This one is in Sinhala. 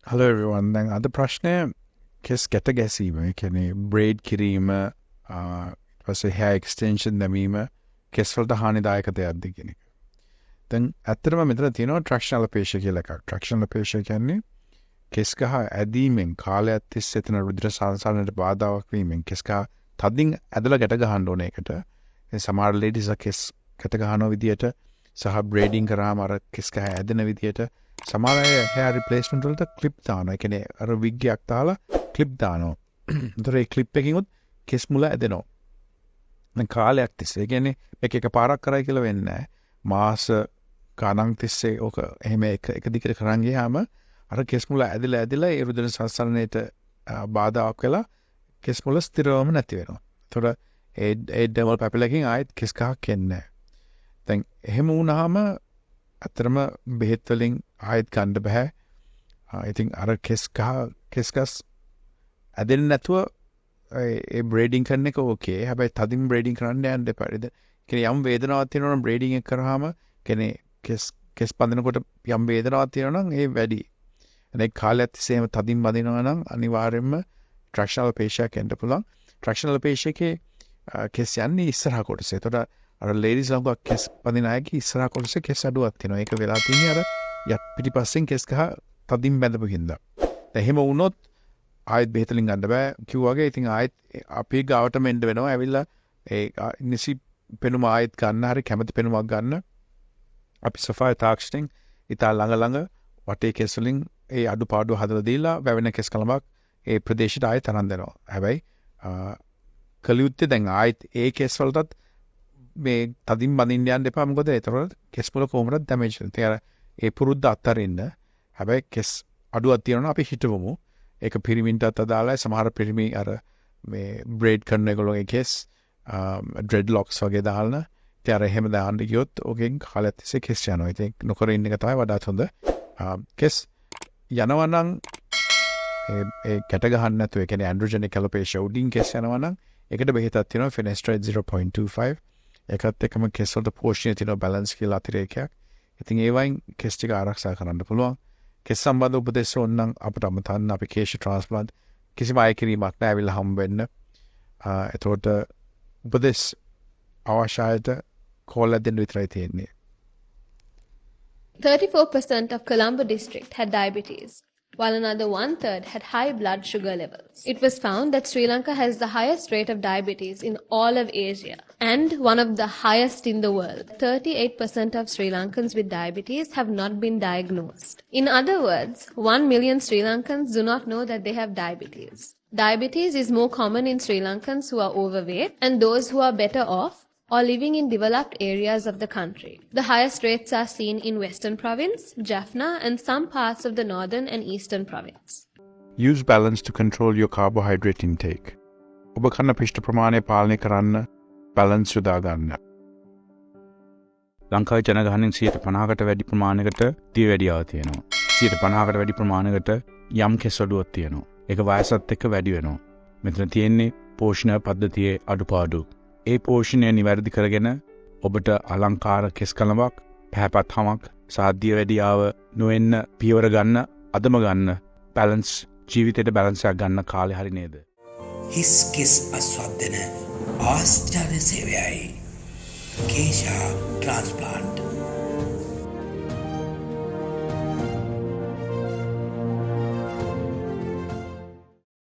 Hello everyone. දැන් අද ප්‍රශ්නය කෙස් ගැට ගැසීම. ඒ කියන්නේ බ්‍රේඩ් කිරීම ඊට පස්සේ hair extension දැමීම කෙස් වලට හානිදායක දෙයක්ද කියන එක. දැන් ඇත්තටම මෙතන තියෙනවා traction alopecia කියලා එකක්. traction alopecia කියන්නේ කෙස් ගහ ඇදීමෙන් කාලයක් තිස්සේ එතන රුධිර සංසරණයට බාධාවක් වීමෙන් කෙස් ගහ තදින් ඇදලා ගැට ගහන්න ඕන එකට. ඒ සමහර ladies කෙස් ගැට ගහන විදියට සහ බ්‍රේඩින් කරාම අර කෙස් ගහ ඇදෙන විදියට සමහර අය hair replacement වලට clip දානවා. ඒ කියන්නේ අර wig එකක් දාලා clip දානවා. ඒතර ඒ clip එකකින් උත් කෙස් මුල ඇදෙනවා. දැන් කාලයක් තිස්සේ. ඒ කියන්නේ මේක එකපාරක් කරයි කියලා වෙන්නේ නැහැ. මාස ගණන් තිස්සේ ඔක එහෙම එක දිගට කරන් ගියාම අර කෙස් මුල ඇදලා ඒ රුධිර සංසරණයට බාධාක් වෙලා කෙස් මුල ස්ථිරවම නැති වෙනවා. ඒතර ඒ ඩබල් පැපිලකින් ආයෙත් කෙස් ගහක් එන්නේ නැහැ. දැන් එහෙම වුණාම අතරම බෙහෙත් වලින් ආයෙත් ගන්න බෑ. ඉතින් අර කෙස් ගස් ඇදෙන්නේ නැතුව ඒ බ්‍රේඩින් කරන එක ඕකේ. හැබැයි තදින් බ්‍රේඩින් කරන්න යන්න එපා. ඒ කියන්නේ යම් වේදනාවක් තියෙනවා නම් බ්‍රේඩින් එක කරාම කියන්නේ කෙස් බඳිනකොට යම් වේදනාවක් තියෙනවා නම් ඒ වැඩි. අනේ කාලයක් තිස්සේම තදින් බඳිනවා නම් අනිවාර්යයෙන්ම traction alopecia කෙන්න පුළුවන්. traction alopecia එකේ කෙස් යන්නේ ඉස්සරහ කොටසේ. ඒතකොට අර ladies ළඟ කෙස් බඳින අයගේ ඉස්සරහ කොටසේ කෙස් අඩුවක් තියෙනවා. ඒක වෙලා තියෙන්නේ අර යට පිටිපස්සෙන් කෙස් ගහ තදින් බැඳපු හින්දා. දැන් එහෙම වුණොත් ආයෙත් බෙහෙතලින් ගන්න බෑ කිව්වාගේ. ඉතින් ආයෙත් අපි ගාවටම එන්න වෙනවා. ඇවිල්ලා ඒ නිසි පෙනුම ආයෙත් ගන්න හරි කැමති පෙනුමක් ගන්න. අපි Sapphire තාක්ෂණයෙන් ඉතා ළඟ වටේ කෙස් වලින් ඒ අඩුපාඩු හදලා දීලා වැවෙන කෙස් කලමක් ඒ ප්‍රදේශයට ආයෙත් අරන් දෙනවා. හැබැයි කලියුත්තේ දැන් ආයෙත් ඒ කෙස් වලටත් මේ තදින් බඳින්න යන්න එපා. මොකද ඒතරොත් කෙස් වල කොහොමද ඩැමේජ් වෙන්නේ. ඒ පුරුද්ද අත්තරින්න. හැබැයි කෙස් අඩුවක් තියෙනවා අපි හිතවමු. ඒක පිරිමින්ටත් අදාළයි. සමහර පිරිමි අර මේ බ්‍රේඩ් කරන ඒගොල්ලෝගේ කෙස් ඩ්‍රෙඩ්ලොක්ස් වගේ දාන්න. ඉතින් අර එහෙම දාන්න ගියොත් ඕකෙන් කාලයක් තිස්සේ කෙස් යනවා. ඉතින් නොකර ඉන්න එක තමයි වඩාත් හොඳ. කෙස් යනවා නම් ඒ ගැට ගහන්න නැතුව ඒ කියන්නේ androgenic alopecia උඩින් කෙස් යනවා නම් ඒකට බෙහෙතක් තියෙනවා Finasteride 0.25. ඒකත් එක්කම කෙස් වලට පෝෂණය තියෙනවා balance කියලා අතිරේකයක්. ඉතින් ඒ වයින් කෙස් ටික ආරක්ෂා කරන්න පුළුවන්. කෙස් සම්බන්ධ උපදෙස් ඕනනම් අපිට අමතන්න අපි keshatransplant කිසිම අය කිරීමක් නැහැ. ඇවිල්ලා හම්බ වෙන්න. එතකොට උපදෙස් අවශ්‍යයට කෝල් එකක් දෙන්න විතරයි තියෙන්නේ. 34% of Colombo district had diabetes, while another one-third had high blood sugar levels. It was found that Sri Lanka has the highest rate of diabetes in all of Asia and one of the highest in the world. 38% of Sri Lankans with diabetes have not been diagnosed. In other words, 1 million Sri Lankans do not know that they have diabetes. Diabetes is more common in Sri Lankans who are overweight and those who are better off or living in developed areas of the country. The highest rates are seen in Western Province, Jaffna and some parts of the Northern and Eastern Province. Use balance to control your carbohydrate intake. ඔබ කන්න පිෂ්ඨ ප්‍රමාණය පාලනය කරන්න balance යොදා ගන්න. ලංකාවේ ජනගහනයෙන් 50%කට වැඩි ප්‍රමාණයකට දියවැඩියාව තියෙනවා. 50%කට වැඩි ප්‍රමාණයකට යම් කෙස් අඩුවක් තියෙනවා. ඒක වයසත් එක්ක වැඩි වෙනවා. මෙතන තියෙන්නේ පෝෂණ පද්ධතියේ අඩුපාඩු. ඒ පෝෂණය නිවැරදි කරගෙන ඔබට අලංකාර කෙස් කලමක්, පැහැපත් හමක්, සාධ්‍ය වැඩියාව නොවෙන්න පියවර ගන්න, අදම ගන්න, බැලන්ස් ජීවිතේට බැලන්ස් එකක් ගන්න කාලේ හරි නේද? හිස් කෙස් අස්වද්දන ආශ්චර්ය සේවයයි කේෂා ට්‍රාන්ස්ප්ලාන්ට්